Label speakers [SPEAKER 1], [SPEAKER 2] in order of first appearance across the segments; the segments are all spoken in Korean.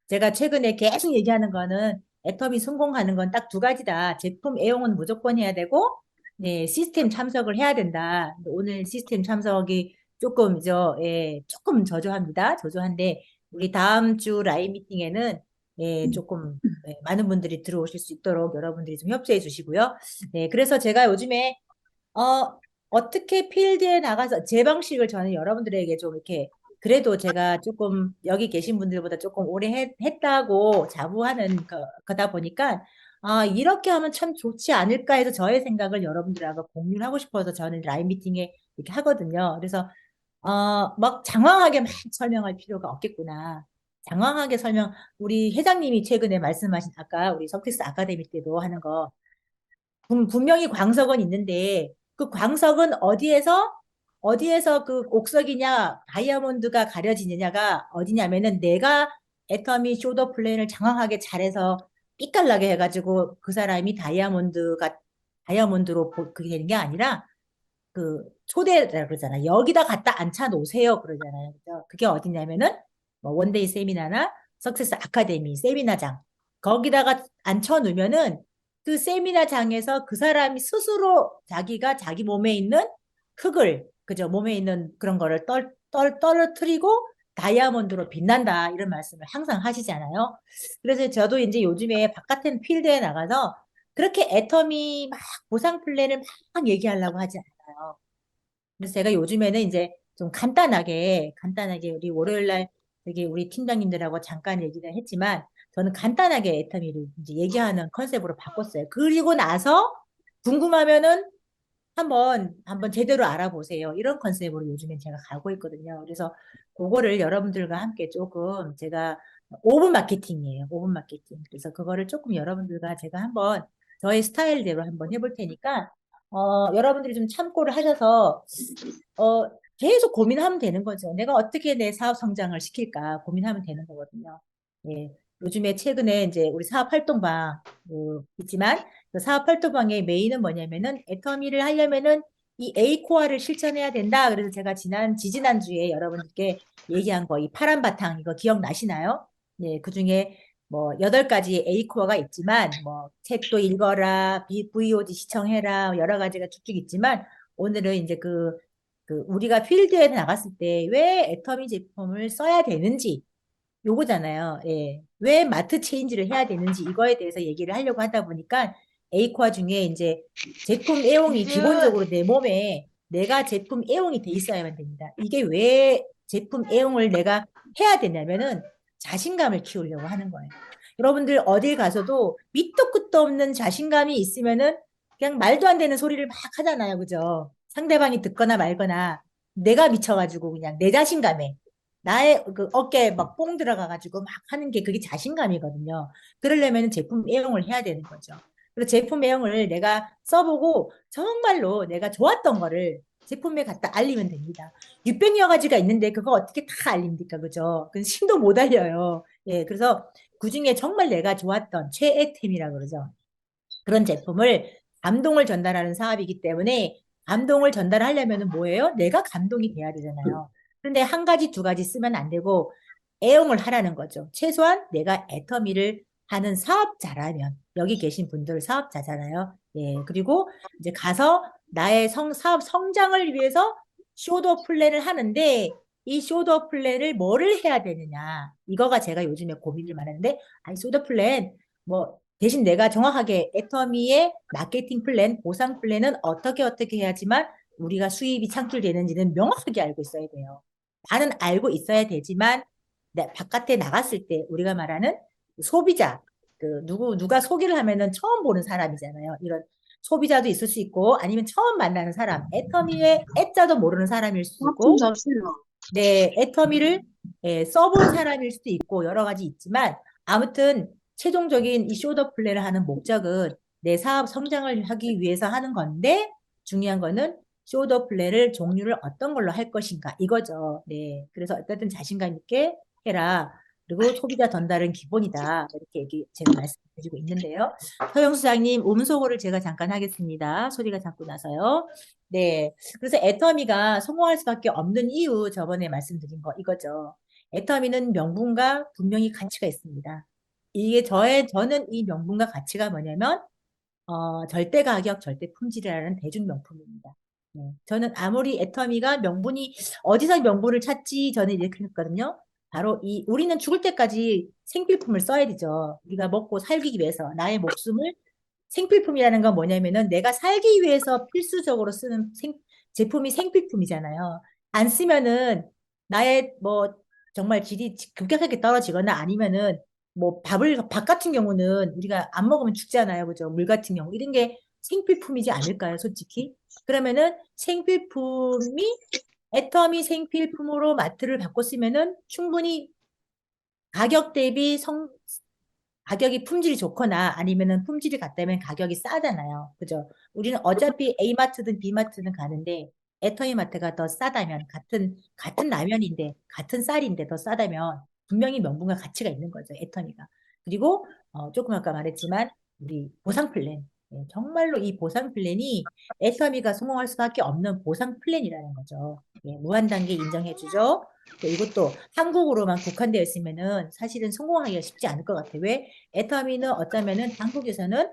[SPEAKER 1] 제가 최근에 계속 얘기하는 거는 애터미 성공하는 건 딱 두 가지다. 제품 애용은 무조건 해야 되고, 네, 시스템 참석을 해야 된다. 오늘 시스템 참석이 조금 저조합니다. 저조한데, 우리 다음 주 라인 미팅에는 조금 많은 분들이 들어오실 수 있도록 여러분들이 좀 협조해 주시고요. 네, 그래서 제가 요즘에 어떻게 필드에 나가서 제 방식을 저는 여러분들에게 좀 이렇게 그래도 제가 조금 여기 계신 분들보다 조금 오래 했다고 자부하는 거다 보니까 이렇게 하면 참 좋지 않을까 해서 저의 생각을 여러분들하고 공유를 하고 싶어서 저는 라인 미팅에 이렇게 하거든요. 그래서 막 장황하게 막 설명할 필요가 없겠구나. 장황하게 우리 회장님이 최근에 말씀하신 아까 우리 석티스 아카데미 때도 하는 거 분명히 광석은 있는데 그 광석은 어디에서 그 옥석이냐 다이아몬드가 가려지느냐가 어디냐면은 내가 애터미 쇼더 플랜을 장황하게 잘해서 삐깔나게 해가지고 그 사람이 다이아몬드로 그게 되는 게 아니라 그 초대라 그러잖아. 여기다 갖다 앉혀 놓으세요 그러잖아요. 그죠? 그게 어디냐면은 뭐 원데이 세미나나 석세스 아카데미 세미나장 거기다가 앉혀 놓으면은 그 세미나장에서 그 사람이 스스로 자기가 자기 몸에 있는 흙을 그죠? 몸에 있는 그런 거를 떨어뜨리고 다이아몬드로 빛난다 이런 말씀을 항상 하시잖아요. 그래서 저도 이제 요즘에 바깥에 필드에 나가서 그렇게 애터미 막 보상 플랜을 막 얘기하려고 하지 않아요. 그래서 제가 요즘에는 이제 좀 간단하게 우리 월요일 날 되게 우리 팀장님들하고 잠깐 얘기를 했지만 저는 간단하게 애터미를 이제 얘기하는 컨셉으로 바꿨어요. 그리고 나서 궁금하면은 한번 제대로 알아보세요. 이런 컨셉으로 요즘엔 제가 가고 있거든요. 그래서 그거를 여러분들과 함께 조금 제가 5분 마케팅이에요. 5분 마케팅. 그래서 그거를 조금 여러분들과 제가 한번 저의 스타일대로 한번 해볼 테니까 여러분들이 좀 참고를 하셔서 어, 계속 고민하면 되는 거죠. 내가 어떻게 내 사업 성장을 시킬까 고민하면 되는 거거든요. 예. 요즘에 최근에 이제 우리 사업 활동방 있지만 그 사업 활동방의 메인은 뭐냐면은 애터미를 하려면은 이 A 코어를 실천해야 된다. 그래서 제가 지지난주에 여러분들께 얘기한 거 이 파란 바탕 이거 기억나시나요? 예, 그중에 뭐 8가지 A 코어가 있지만 뭐 책도 읽어라, VOD 시청해라 여러 가지가 쭉쭉 있지만 오늘은 이제 우리가 필드에 나갔을 때 왜 애터미 제품을 써야 되는지 요거잖아요. 예. 왜 마트 체인지를 해야 되는지 이거에 대해서 얘기를 하려고 하다 보니까 에이코아 중에 이제 제품 애용이 기본적으로 내 몸에 내가 제품 애용이 돼 있어야만 됩니다. 이게 왜 제품 애용을 내가 해야 되냐면은 자신감을 키우려고 하는 거예요. 여러분들 어딜 가서도 밑도 끝도 없는 자신감이 있으면은 그냥 말도 안 되는 소리를 막 하잖아요. 그죠? 상대방이 듣거나 말거나 내가 미쳐가지고 그냥 내 자신감에 나의 그 어깨에 막 뽕 들어가가지고 막 하는 게 그게 자신감이거든요. 그러려면 제품 애용을 해야 되는 거죠. 그리고 제품 애용을 내가 써보고 정말로 내가 좋았던 거를 제품에 갖다 알리면 됩니다. 600여 가지가 있는데 그거 어떻게 다 알립니까? 그죠? 그 심도 못 알려요. 예, 그래서 그중에 정말 내가 좋았던 최애템이라 그러죠. 그런 제품을 감동을 전달하는 사업이기 때문에 감동을 전달하려면 뭐예요? 내가 감동이 돼야 되잖아요. 그런데 한 가지, 두 가지 쓰면 안 되고 애용을 하라는 거죠. 최소한 내가 애터미를 하는 사업자라면 여기 계신 분들 사업자잖아요. 예, 그리고 이제 가서 나의 사업 성장을 위해서 쇼더 플랜을 하는데 이 쇼더 플랜을 뭐를 해야 되느냐 이거가 제가 요즘에 고민을 많은데 아니 쇼더 플랜 뭐 대신 내가 정확하게 애터미의 마케팅 플랜, 보상 플랜은 어떻게 해야지만 우리가 수입이 창출되는지는 명확하게 알고 있어야 돼요. 나는 알고 있어야 되지만 바깥에 나갔을 때 우리가 말하는 소비자, 누가 소개를 하면은 처음 보는 사람이잖아요. 이런 소비자도 있을 수 있고 아니면 처음 만나는 사람, 애터미의 애자도 모르는 사람일 수
[SPEAKER 2] 하품
[SPEAKER 1] 있고
[SPEAKER 2] 잠시만.
[SPEAKER 1] 네, 애터미를 써본 사람일 수도 있고 여러 가지 있지만 아무튼 최종적인 이 쇼더 플레이를 하는 목적은 내 사업 성장을 하기 위해서 하는 건데 중요한 거는 쇼더 플레이를 종류를 어떤 걸로 할 것인가 이거죠. 네, 그래서 어쨌든 자신감 있게 해라. 그리고 소비자 전달은 기본이다. 이렇게 제가 말씀드리고 있는데요. 서영 수장님 음소거를 제가 잠깐 하겠습니다. 소리가 자꾸 나서요. 네. 그래서 애터미가 성공할 수밖에 없는 이유 저번에 말씀드린 거 이거죠. 애터미는 명분과 분명히 가치가 있습니다. 저는 이 명분과 가치가 뭐냐면, 절대 가격, 절대 품질이라는 대중 명품입니다. 네. 저는 아무리 애터미가 명분이, 어디서 명분을 찾지? 저는 이렇게 했거든요. 바로 우리는 죽을 때까지 생필품을 써야 되죠. 우리가 먹고 살기 위해서 나의 목숨을 생필품이라는 건 뭐냐면은 내가 살기 위해서 필수적으로 쓰는 제품이 생필품이잖아요. 안 쓰면은 나의 뭐 정말 질이 급격하게 떨어지거나 아니면은 뭐 밥 같은 경우는 우리가 안 먹으면 죽잖아요. 그죠? 물 같은 경우. 이런 게 생필품이지 않을까요? 솔직히. 그러면은 생필품이 애터미 생필품으로 마트를 바꿨으면은 충분히 가격 대비 가격이 품질이 좋거나 아니면은 품질이 같다면 가격이 싸잖아요. 그죠? 우리는 어차피 A마트든 B마트든 가는데 애터미마트가 더 싸다면 같은 라면인데 같은 쌀인데 더 싸다면 분명히 명분과 가치가 있는 거죠. 애터미가. 그리고 조금 아까 말했지만 우리 보상 플랜. 예, 정말로 이 보상 플랜이 애터미가 성공할 수밖에 없는 보상 플랜이라는 거죠. 예, 무한 단계 인정해주죠. 또 이것도 한국으로만 국한되어 있으면은 사실은 성공하기가 쉽지 않을 것 같아요. 왜? 애터미는 어쩌면은 한국에서는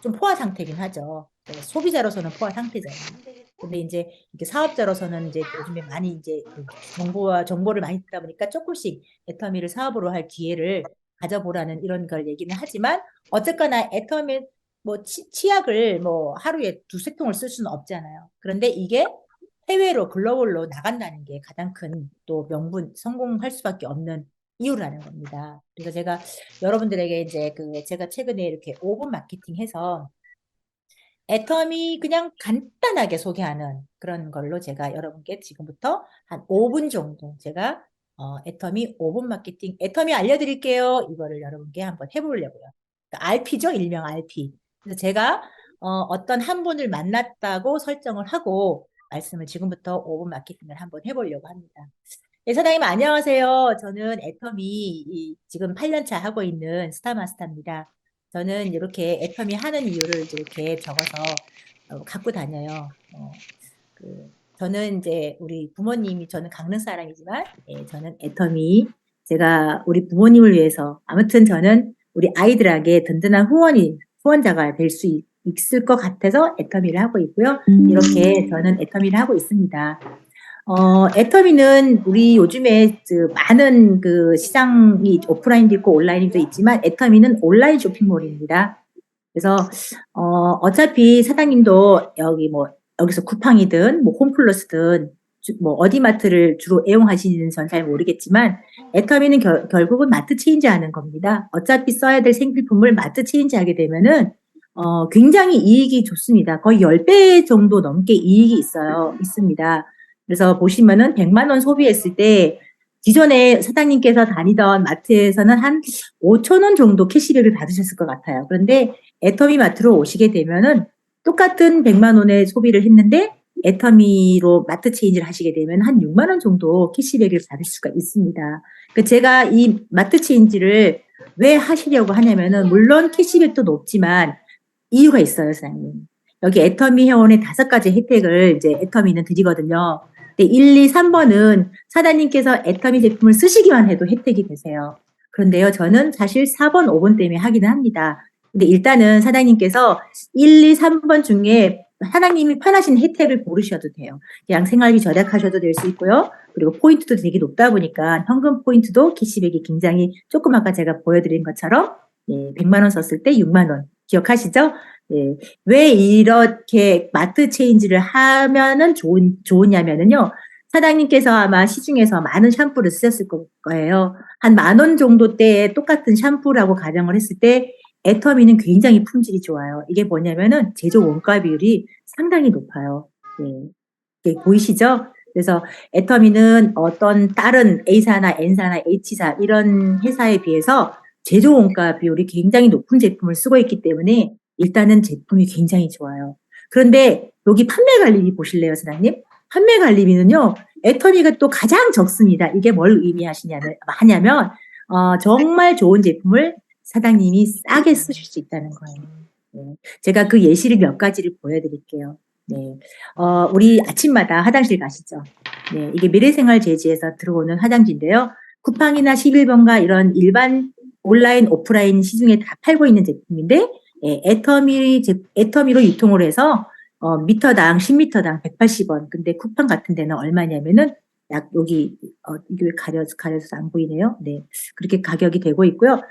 [SPEAKER 1] 좀 포화 상태긴 하죠. 소비자로서는 포화 상태잖아요. 근데 이제 이렇게 사업자로서는 이제 요즘에 많이 이제 그 정보를 많이 듣다 보니까 조금씩 애터미를 사업으로 할 기회를 가져보라는 이런 걸 얘기는 하지만 어쨌거나 애터미 뭐 치약을 뭐 하루에 두세 통을 쓸 수는 없잖아요. 그런데 이게 해외로 글로벌로 나간다는 게 가장 큰 또 명분, 성공할 수밖에 없는 이유라는 겁니다. 그래서 제가 여러분들에게 이제 제가 최근에 이렇게 5분 마케팅 해서 애터미 그냥 간단하게 소개하는 그런 걸로 제가 여러분께 지금부터 한 5분 정도 제가 애터미 5분 마케팅, 애터미 알려드릴게요. 이거를 여러분께 한번 해보려고요. 그러니까 RP죠, 일명 RP. 그래서 제가 어떤 한 분을 만났다고 설정을 하고 말씀을 지금부터 5분 마케팅을 한번 해보려고 합니다. 네, 사장님 안녕하세요. 저는 애터미 지금 8년차 하고 있는 스타마스터입니다. 저는 이렇게 애터미 하는 이유를 이렇게 적어서 갖고 다녀요. 저는 이제 우리 부모님이 저는 강릉 사람이지만 예, 저는 애터미 제가 우리 부모님을 위해서 아무튼 저는 우리 아이들에게 든든한 후원자가 될 수 있을 것 같아서 애터미를 하고 있고요. 이렇게 저는 애터미를 하고 있습니다. 애터미는 우리 요즘에 많은 그 시장이 오프라인도 있고 온라인도 있지만 애터미는 온라인 쇼핑몰입니다. 그래서 어차피 사장님도 여기서 쿠팡이든 뭐 홈플러스든 뭐 어디마트를 주로 애용하시는지는 전 잘 모르겠지만 애터미는 결국은 마트 체인지 하는 겁니다. 어차피 써야 될 생필품을 마트 체인지 하게 되면은 굉장히 이익이 좋습니다. 거의 10배 정도 넘게 이익이 있습니다. 그래서 보시면은 100만 원 소비했을 때 기존에 사장님께서 다니던 마트에서는 한 5천 원 정도 캐시백을 받으셨을 것 같아요. 그런데 애터미 마트로 오시게 되면은 똑같은 100만 원의 소비를 했는데 애터미로 마트 체인지를 하시게 되면 한 6만 원 정도 캐시백을 받을 수가 있습니다. 그 제가 이 마트 체인지를 왜 하시려고 하냐면은 물론 캐시백도 높지만 이유가 있어요, 사장님. 여기 애터미 회원의 5가지 혜택을 이제 애터미는 드리거든요. 근데 1, 2, 3번은 사장님께서 애터미 제품을 쓰시기만 해도 혜택이 되세요. 그런데요, 저는 사실 4번, 5번 때문에 하기는 합니다. 근데 일단은 사장님께서 1, 2, 3번 중에 사장님이 편하신 혜택을 고르셔도 돼요. 그냥 생활비 절약하셔도 될 수 있고요. 그리고 포인트도 되게 높다 보니까 현금 포인트도 캐시백이 굉장히 조금 아까 제가 보여드린 것처럼 100만 원 썼을 때 6만 원. 기억하시죠? 예. 왜 이렇게 마트 체인지를 하면은 좋으냐면은요. 사장님께서 아마 시중에서 많은 샴푸를 쓰셨을 거예요. 한 10,000원 정도 대에 똑같은 샴푸라고 가정을 했을 때 애터미는 굉장히 품질이 좋아요. 이게 뭐냐면은 제조 원가 비율이 상당히 높아요. 예. 이게 보이시죠? 그래서 애터미는 어떤 다른 A사나 N사나 H사 이런 회사에 비해서 제조 원가 비율이 굉장히 높은 제품을 쓰고 있기 때문에 일단은 제품이 굉장히 좋아요. 그런데 여기 판매 관리비 보실래요, 사장님? 판매 관리비는요, 애터미가 또 가장 적습니다. 이게 뭘 하냐면, 정말 좋은 제품을 사장님이 싸게 쓰실 수 있다는 거예요. 네. 제가 그 예시를 몇 가지를 보여드릴게요. 네. 우리 아침마다 화장실 가시죠? 네. 이게 미래생활 제지에서 들어오는 화장지인데요. 쿠팡이나 11번가 이런 일반 온라인, 오프라인 시중에 다 팔고 있는 제품인데, 예, 애터미로 유통을 해서, 미터당, 10미터당 180원. 근데 쿠팡 같은 데는 얼마냐면은, 여기, 이게 왜 가려서 안 보이네요. 네. 그렇게 가격이 되고 있고요.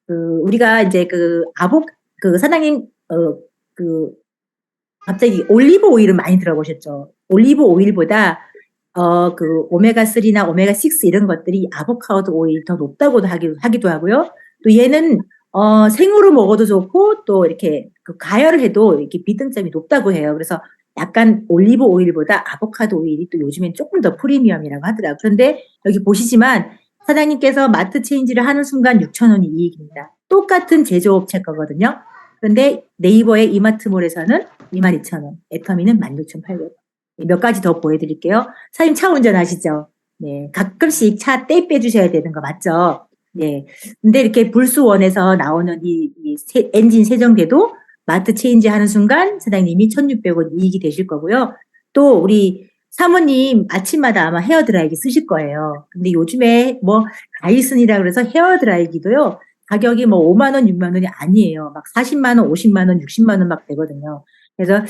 [SPEAKER 1] 우리가 이제 사장님, 그, 갑자기 올리브 오일은 많이 들어보셨죠? 올리브 오일보다 오메가3나 오메가6 이런 것들이 아보카도 오일 더 높다고도 하기도 하고요. 또 얘는 생으로 먹어도 좋고 또 이렇게 가열을 해도 이렇게 비등점이 높다고 해요. 그래서 약간 올리브 오일보다 아보카도 오일이 또 요즘엔 조금 더 프리미엄이라고 하더라고요. 그런데 여기 보시지만 사장님께서 마트 체인지를 하는 순간 6,000원이 이익입니다. 똑같은 제조업체 거거든요. 그런데 네이버의 이마트몰에서는 22,000원, 애터미는 16,800원. 몇 가지 더 보여드릴게요. 사장님 차 운전하시죠? 네. 가끔씩 차 떼 빼주셔야 되는 거 맞죠? 네. 근데 이렇게 불수원에서 나오는 엔진 세정제도 마트 체인지 하는 순간 사장님이 1,600원 이익이 되실 거고요. 또 우리 사모님 아침마다 아마 헤어드라이기 쓰실 거예요. 근데 요즘에 뭐 다이슨이라 그래서 헤어드라이기도요. 가격이 뭐 5만 원, 6만 원이 아니에요. 막 40만 원, 50만 원, 60만 원 막 되거든요. 그래서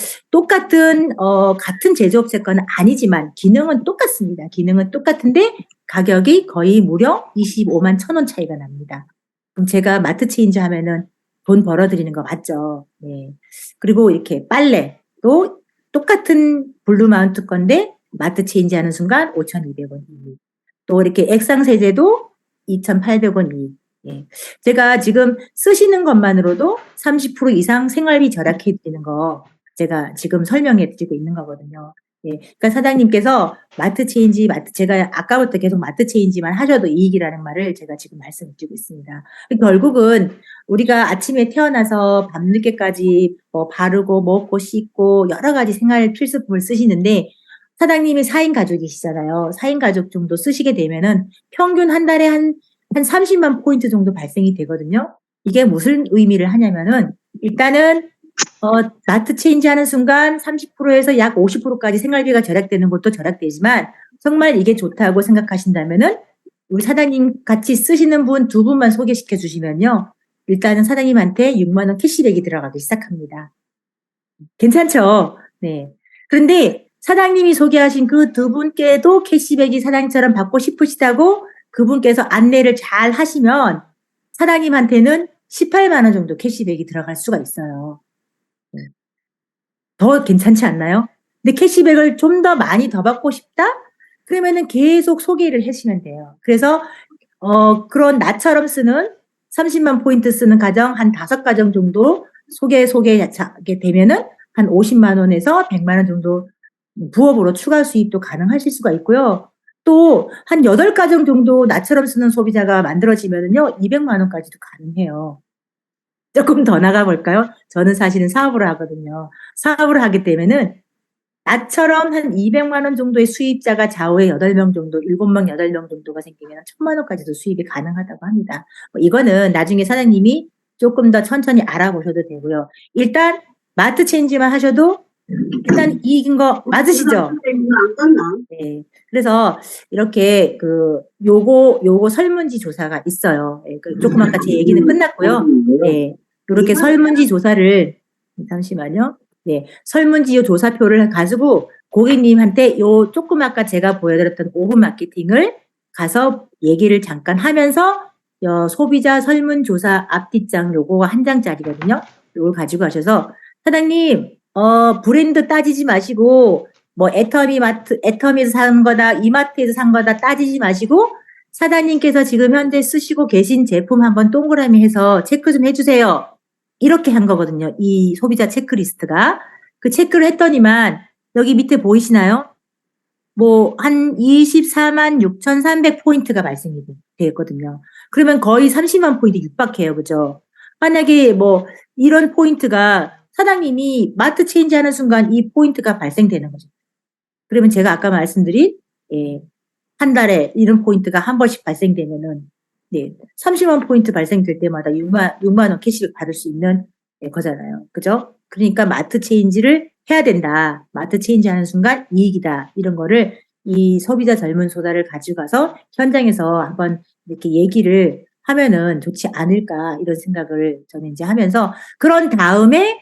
[SPEAKER 1] 같은 제조업체 거는 아니지만 기능은 똑같습니다. 기능은 똑같은데 가격이 거의 무려 25만 1,000원 차이가 납니다. 그럼 제가 마트 체인지 하면은 돈 벌어드리는 거 맞죠? 네. 그리고 이렇게 빨래도 똑같은 블루 마운트 건데 마트 체인지 하는 순간 5,200원 이익. 또 이렇게 액상 세제도 2,800원 이익. 예. 제가 지금 쓰시는 것만으로도 30% 이상 생활비 절약해 드리는 거 제가 지금 설명해 드리고 있는 거거든요. 예. 그러니까 사장님께서 제가 아까부터 계속 마트 체인지만 하셔도 이익이라는 말을 제가 지금 말씀을 드리고 있습니다. 결국은 우리가 아침에 태어나서 밤늦게까지 뭐 바르고 먹고 씻고 여러 가지 생활 필수품을 쓰시는데 사장님이 4인 가족이시잖아요. 4인 가족 정도 쓰시게 되면은 평균 한 달에 한 30만 포인트 정도 발생이 되거든요. 이게 무슨 의미를 하냐면은 일단은 마트 체인지 하는 순간 30%에서 약 50%까지 생활비가 절약되는 것도 절약되지만 정말 이게 좋다고 생각하신다면은 우리 사장님 같이 쓰시는 분 두 분만 소개시켜 주시면요. 일단은 사장님한테 6만 원 캐시백이 들어가기 시작합니다. 괜찮죠? 네. 그런데 사장님이 소개하신 그 두 분께도 캐시백이 사장님처럼 받고 싶으시다고 그분께서 안내를 잘 하시면 사장님한테는 18만 원 정도 캐시백이 들어갈 수가 있어요. 네. 더 괜찮지 않나요? 근데 캐시백을 좀 더 많이 더 받고 싶다? 그러면은 계속 소개를 하시면 돼요. 그래서 그런 나처럼 쓰는 30만 포인트 쓰는 가정 한 5가정 정도 소개하게 되면은 한 50만 원에서 100만 원 정도 부업으로 추가 수입도 가능하실 수가 있고요. 또 한 8가정 정도 나처럼 쓰는 소비자가 만들어지면은요, 200만 원까지도 가능해요. 조금 더 나가 볼까요? 저는 사실은 사업을 하거든요. 사업을 하기 때문에는 나처럼 한 200만 원 정도의 수입자가 좌우에 8명 정도, 7명, 8명 정도가 생기면 1,000만 원까지도 수입이 가능하다고 합니다. 이거는 나중에 사장님이 조금 더 천천히 알아보셔도 되고요. 일단 마트 체인지만 하셔도 일단 이익인 거 맞으시죠? 네. 그래서 이렇게 요거 설문지 조사가 있어요. 예, 조금 아까 제 얘기는 끝났고요. 네. 이렇게 설문지 조사를 잠시만요. 네. 설문지 요 조사표를 가지고 고객님한테 요 조금 아까 제가 보여드렸던 오픈 마케팅을 가서 얘기를 잠깐 하면서 소비자 설문조사 앞뒷장 요거 한 장짜리거든요. 요걸 가지고 가셔서 사장님 브랜드 따지지 마시고 뭐 애터미에서 산 거다 이마트에서 산 거다 따지지 마시고 사장님께서 지금 현재 쓰시고 계신 제품 한번 동그라미 해서 체크 좀 해주세요. 이렇게 한 거거든요. 이 소비자 체크리스트가. 그 체크를 했더니만 여기 밑에 보이시나요? 뭐 한 24만 6,300 포인트가 발생이 되었거든요. 그러면 거의 30만 포인트 육박해요. 그죠? 만약에 뭐 이런 포인트가 사장님이 마트 체인지 하는 순간 이 포인트가 발생되는 거죠. 그러면 제가 아까 말씀드린 예, 한 달에 이런 포인트가 한 번씩 발생되면은 네, 30만 포인트 발생될 때마다 6만 원 캐시백 받을 수 있는 거잖아요. 그죠? 그러니까 마트 체인지를 해야 된다. 마트 체인지 하는 순간 이익이다. 이런 거를 이 소비자 젊은소다를 가져가서 현장에서 한번 이렇게 얘기를 하면은 좋지 않을까 이런 생각을 저는 이제 하면서 그런 다음에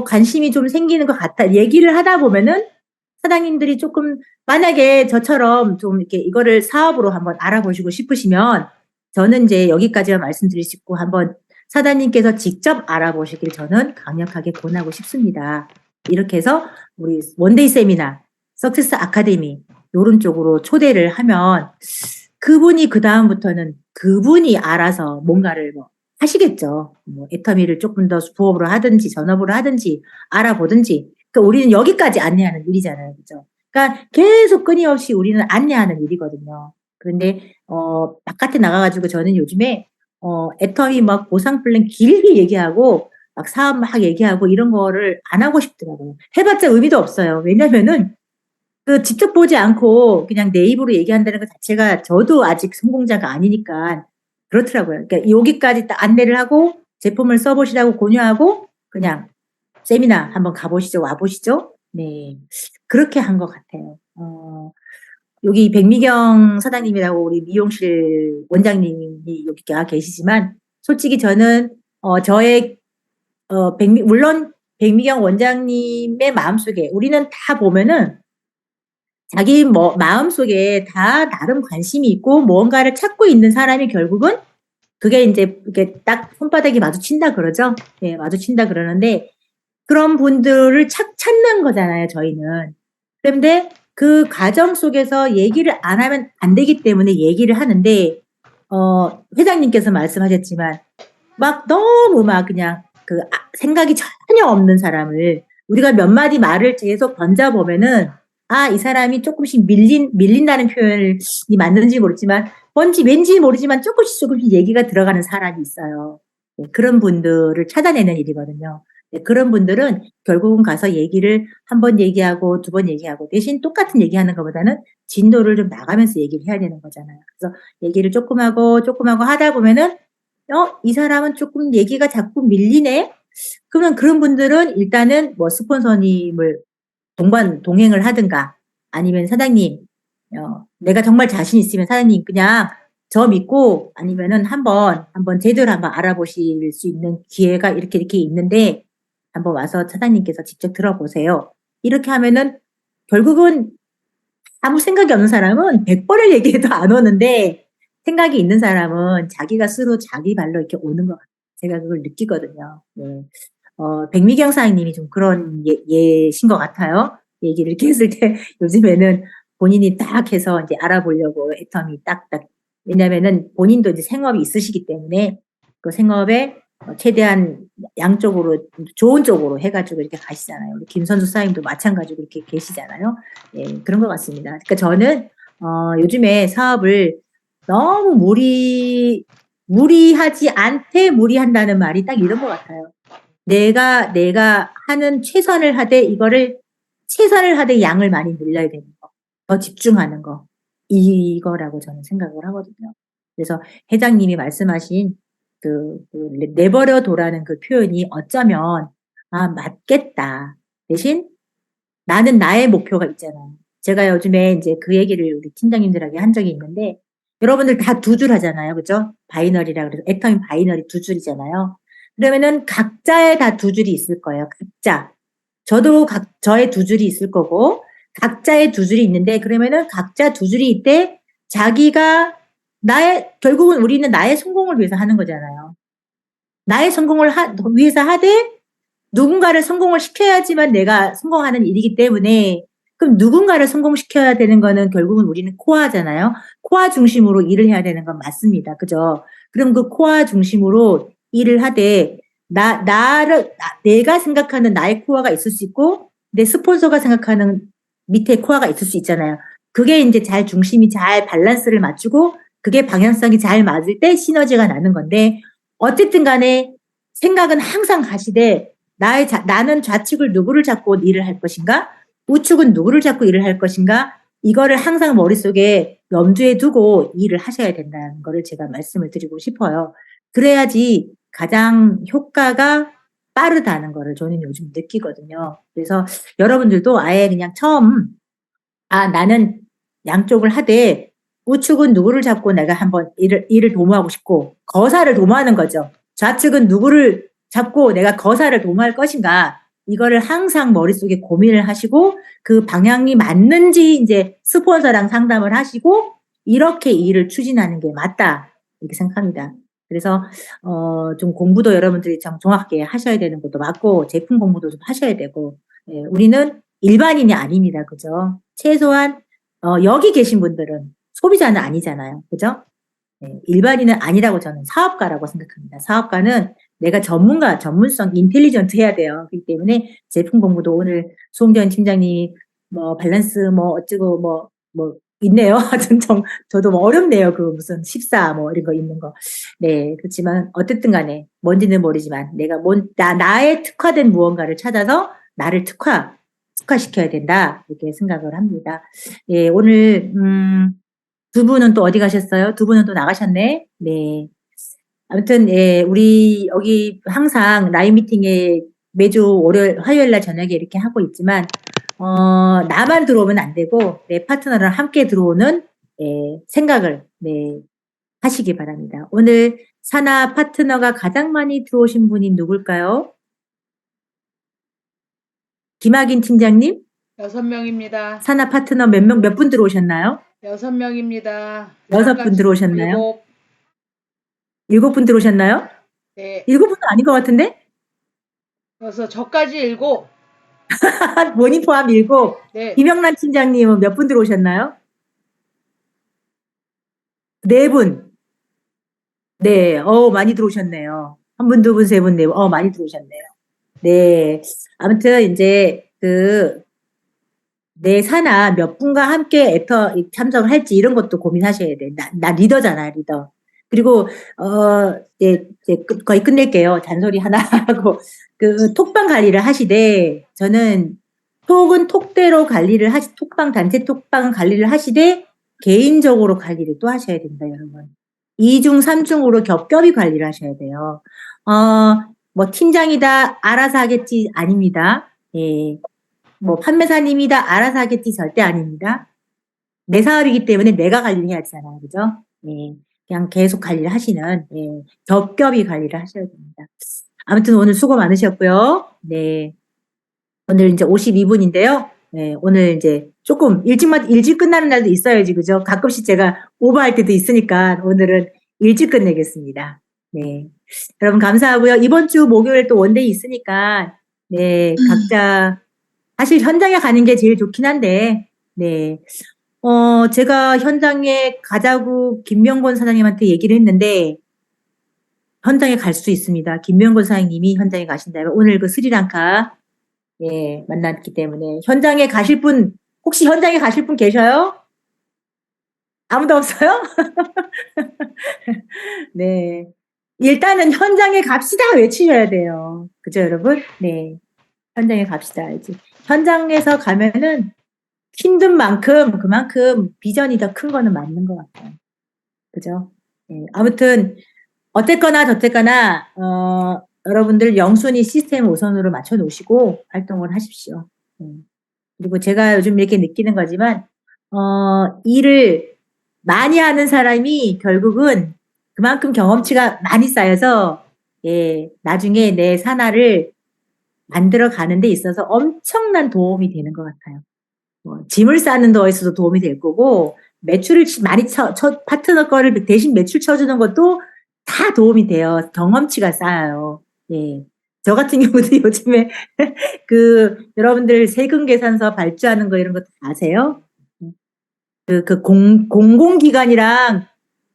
[SPEAKER 1] 관심이 좀 생기는 것 같아. 얘기를 하다 보면은 사장님들이 조금 만약에 저처럼 좀 이렇게 이거를 사업으로 한번 알아보시고 싶으시면 저는 이제 여기까지만 말씀드릴 수 있고 한번 사장님께서 직접 알아보시길 저는 강력하게 권하고 싶습니다. 이렇게 해서 우리 원데이 세미나, 석세스 아카데미 요런 쪽으로 초대를 하면 그분이 그다음부터는 그분이 알아서 뭔가를 뭐 하시겠죠. 뭐 애터미를 조금 더 부업으로 하든지 전업으로 하든지 알아보든지. 그러니까 우리는 여기까지 안내하는 일이잖아요. 그죠? 그러니까 계속 끊임없이 우리는 안내하는 일이거든요. 그런데 바깥에 나가가지고 저는 요즘에 애터미 막 보상 플랜 길게 얘기하고 막 사업 막 얘기하고 이런 거를 안 하고 싶더라고요. 해봤자 의미도 없어요. 왜냐면은 그 직접 보지 않고 그냥 내 입으로 얘기한다는 것 자체가 저도 아직 성공자가 아니니까 그렇더라고요. 그러니까 여기까지 딱 안내를 하고 제품을 써보시라고 권유하고 그냥 세미나 한번 가보시죠. 와보시죠. 네. 그렇게 한 것 같아요. 여기 백미경 사장님이라고 우리 미용실 원장님이 여기 계시지만 솔직히 저는 저의 물론 백미경 원장님의 마음속에 우리는 다 보면은 자기 마음속에 다 나름 관심이 있고 무언가를 찾고 있는 사람이 결국은 그게 이제 이렇게 딱 손바닥이 마주친다 그러죠. 네, 마주친다 그러는데 그런 분들을 찾는 거잖아요, 저희는. 그런데 그 과정 속에서 얘기를 안 하면 안 되기 때문에 얘기를 하는데, 회장님께서 말씀하셨지만, 막 너무 막 그냥 생각이 전혀 없는 사람을 우리가 몇 마디 말을 계속 던져보면은, 이 사람이 조금씩 밀린다는 표현이 맞는지 모르지만, 왠지 모르지만 조금씩 얘기가 들어가는 사람이 있어요. 네, 그런 분들을 찾아내는 일이거든요. 네, 그런 분들은 결국은 가서 얘기를 한 번 얘기하고 두 번 얘기하고 대신 똑같은 얘기하는 것보다는 진도를 좀 나가면서 얘기를 해야 되는 거잖아요. 그래서 얘기를 조금 하고 하다 보면은 이 사람은 조금 얘기가 자꾸 밀리네? 그러면 그런 분들은 일단은 뭐 스폰서님을 동행을 하든가 아니면 사장님, 내가 정말 자신 있으면 사장님 그냥 저 믿고 아니면은 한번 제대로 한번 알아보실 수 있는 기회가 이렇게 있는데 한번 와서 사장님께서 직접 들어보세요. 이렇게 하면은 결국은 아무 생각이 없는 사람은 100번을 얘기해도 안 오는데 생각이 있는 사람은 자기가 스스로 자기 발로 이렇게 오는 것 같아요. 제가 그걸 느끼거든요. 네. 백미경 사장님이 좀 그런 예신 것 같아요. 얘기를 이렇게 했을 때 요즘에는 본인이 딱 해서 이제 알아보려고 애텀이 딱딱 왜냐면은 본인도 이제 생업이 있으시기 때문에 그 생업에 최대한 양쪽으로 좋은 쪽으로 해가지고 이렇게 가시잖아요. 우리 김선수 사장님도 마찬가지로 이렇게 계시잖아요. 네, 그런 것 같습니다. 그러니까 저는 요즘에 사업을 너무 무리하지 않되 무리한다는 말이 딱 이런 것 같아요. 내가 하는 최선을 하되 최선을 하되 양을 많이 늘려야 되는 거. 더 집중하는 거. 이거라고 저는 생각을 하거든요. 그래서 회장님이 말씀하신 내버려 둬라는 그 표현이 어쩌면 맞겠다. 대신 나는 나의 목표가 있잖아요. 제가 요즘에 이제 그 얘기를 우리 팀장님들에게 한 적이 있는데 여러분들 다 두 줄 하잖아요. 그죠? 바이너리라 그래서 애터미 바이너리 두 줄이잖아요. 그러면은 각자의 다 두 줄이 있을 거예요. 각자. 저도 저의 두 줄이 있을 거고 각자의 두 줄이 있는데 그러면은 각자 두 줄이 있대 자기가 결국은 우리는 나의 성공을 위해서 하는 거잖아요. 나의 성공을 위해서 하되 누군가를 성공을 시켜야지만 내가 성공하는 일이기 때문에 그럼 누군가를 성공시켜야 되는 거는 결국은 우리는 코어잖아요. 코어 중심으로 일을 해야 되는 건 맞습니다. 그죠? 그럼 그 코어 중심으로 일을 하되 내가 생각하는 나의 코어가 있을 수 있고 내 스폰서가 생각하는 밑에 코어가 있을 수 있잖아요. 그게 이제 중심이 잘 밸런스를 맞추고 그게 방향성이 잘 맞을 때 시너지가 나는 건데 어쨌든 간에 생각은 항상 가시되 나는 좌측을 누구를 잡고 일을 할 것인가? 우측은 누구를 잡고 일을 할 것인가? 이거를 항상 머릿속에 염두에 두고 일을 하셔야 된다는 거를 제가 말씀을 드리고 싶어요. 그래야지 가장 효과가 빠르다는 거를 저는 요즘 느끼거든요. 그래서 여러분들도 아예 그냥 처음, 나는 양쪽을 하되 우측은 누구를 잡고 내가 한번 일을 도모하고 싶고 거사를 도모하는 거죠. 좌측은 누구를 잡고 내가 거사를 도모할 것인가. 이거를 항상 머릿속에 고민을 하시고 그 방향이 맞는지 이제 스폰서랑 상담을 하시고 이렇게 일을 추진하는 게 맞다. 이렇게 생각합니다. 그래서 좀 공부도 여러분들이 참 정확하게 하셔야 되는 것도 맞고 제품 공부도 좀 하셔야 되고 우리는 일반인이 아닙니다. 그죠? 최소한 여기 계신 분들은 소비자는 아니잖아요. 그죠? 네, 일반인은 아니라고 저는 사업가라고 생각합니다. 사업가는 내가 전문성, 인텔리전트 해야 돼요. 그렇기 때문에 제품 공부도 오늘 수홍전 팀장님이 뭐 밸런스 뭐 어쩌고 뭐 있네요. 하여튼 저도 뭐 어렵네요. 그 무슨 14 뭐 이런 거 있는 거. 네, 그렇지만 어쨌든 간에 뭔지는 모르지만 내가 나의 특화된 무언가를 찾아서 나를 특화시켜야 된다. 이렇게 생각을 합니다. 예, 오늘, 두 분은 또 어디 가셨어요? 두 분은 또 나가셨네? 네. 아무튼, 예, 우리 여기 항상 라이브 미팅에 매주 화요일 날 저녁에 이렇게 하고 있지만, 나만 들어오면 안 되고, 내 파트너랑 함께 들어오는, 생각을, 네, 하시기 바랍니다. 오늘 사나 파트너가 가장 많이 들어오신 분이 누굴까요? 김학인 팀장님?
[SPEAKER 2] 6명입니다.
[SPEAKER 1] 사나 파트너 몇 분 들어오셨나요?
[SPEAKER 2] 6명입니다.
[SPEAKER 1] 6분 들어오셨나요?
[SPEAKER 2] 7.
[SPEAKER 1] 7분 들어오셨나요?
[SPEAKER 2] 네.
[SPEAKER 1] 7분은 아닌 것 같은데?
[SPEAKER 2] 그래서 저까지 7.
[SPEAKER 1] 본인 포함 7.
[SPEAKER 2] 네.
[SPEAKER 1] 김영란 팀장님은 몇 분 들어오셨나요? 4분. 네, 많이 들어오셨네요. 한 분, 두 분, 세 분, 네 분, 많이 들어오셨네요. 네. 아무튼, 이제, 내 사나 몇 분과 함께 참석을 할지 이런 것도 고민하셔야 돼. 나 리더잖아, 리더. 그리고, 이제 거의 끝낼게요. 잔소리 하나 하고. 톡방 관리를 하시되, 저는 톡은 톡대로 단체 톡방 관리를 하시되, 개인적으로 관리를 또 하셔야 됩니다, 여러분. 2중, 3중으로 겹겹이 관리를 하셔야 돼요. 뭐, 팀장이다, 알아서 하겠지, 아닙니다. 예. 뭐 판매사님이다 알아서 하겠지 절대 아닙니다. 내 사업이기 때문에 내가 관리를 해야 되잖아요. 그죠? 예. 그냥 계속 관리를 하시는 겹겹이 관리를 하셔야 됩니다. 아무튼 오늘 수고 많으셨고요. 네. 오늘 이제 52분인데요. 네, 오늘 이제 조금 일찍 끝나는 날도 있어야지, 그죠? 가끔씩 제가 오버할 때도 있으니까 오늘은 일찍 끝내겠습니다. 네. 여러분 감사하고요. 이번 주 목요일 또 원데이 있으니까, 네, 각자 사실 현장에 가는 게 제일 좋긴 한데, 네. 제가 현장에 가자고 김명곤 사장님한테 얘기를 했는데, 현장에 갈 수 있습니다. 김명곤 사장님이 현장에 가신다면, 오늘 그 스리랑카, 예, 만났기 때문에, 혹시 현장에 가실 분 계셔요? 아무도 없어요? 네. 일단은 현장에 갑시다 외치셔야 돼요. 그죠, 여러분? 네. 현장에 갑시다. 이제 현장에서 가면은 힘든 만큼 그만큼 비전이 더 큰 거는 맞는 것 같아요. 그죠? 네, 아무튼 어쨌거나 저쨌거나 여러분들 영순위 시스템 우선으로 맞춰 놓으시고 활동을 하십시오. 그리고 제가 요즘 이렇게 느끼는 거지만 일을 많이 하는 사람이 결국은 그만큼 경험치가 많이 쌓여서 나중에 내 산하를 만들어 가는 데 있어서 엄청난 도움이 되는 것 같아요. 짐을 싸는 거에서도 도움이 될 거고 매출을 많이 파트너 거를 대신 매출 쳐주는 것도 다 도움이 돼요. 경험치가 쌓여요. 예. 저 같은 경우도 요즘에 여러분들 세금 계산서 발주하는 거 이런 거 다 아세요? 공공기관이랑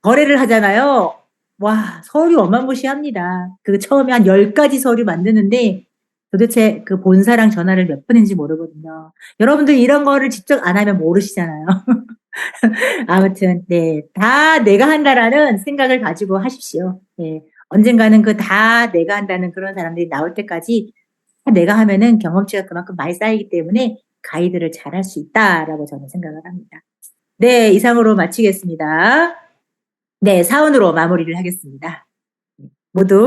[SPEAKER 1] 거래를 하잖아요. 와, 서류 어마무시합니다. 처음에 한 10가지 서류 만드는데 도대체 그 본사랑 전화를 몇 번 했는지 모르거든요. 여러분들 이런 거를 직접 안 하면 모르시잖아요. 아무튼, 네. 다 내가 한다라는 생각을 가지고 하십시오. 네. 언젠가는 다 내가 한다는 그런 사람들이 나올 때까지 다 내가 하면은 경험치가 그만큼 많이 쌓이기 때문에 가이드를 잘 할 수 있다라고 저는 생각을 합니다. 네, 이상으로 마치겠습니다. 네, 사원으로 마무리를 하겠습니다. 모두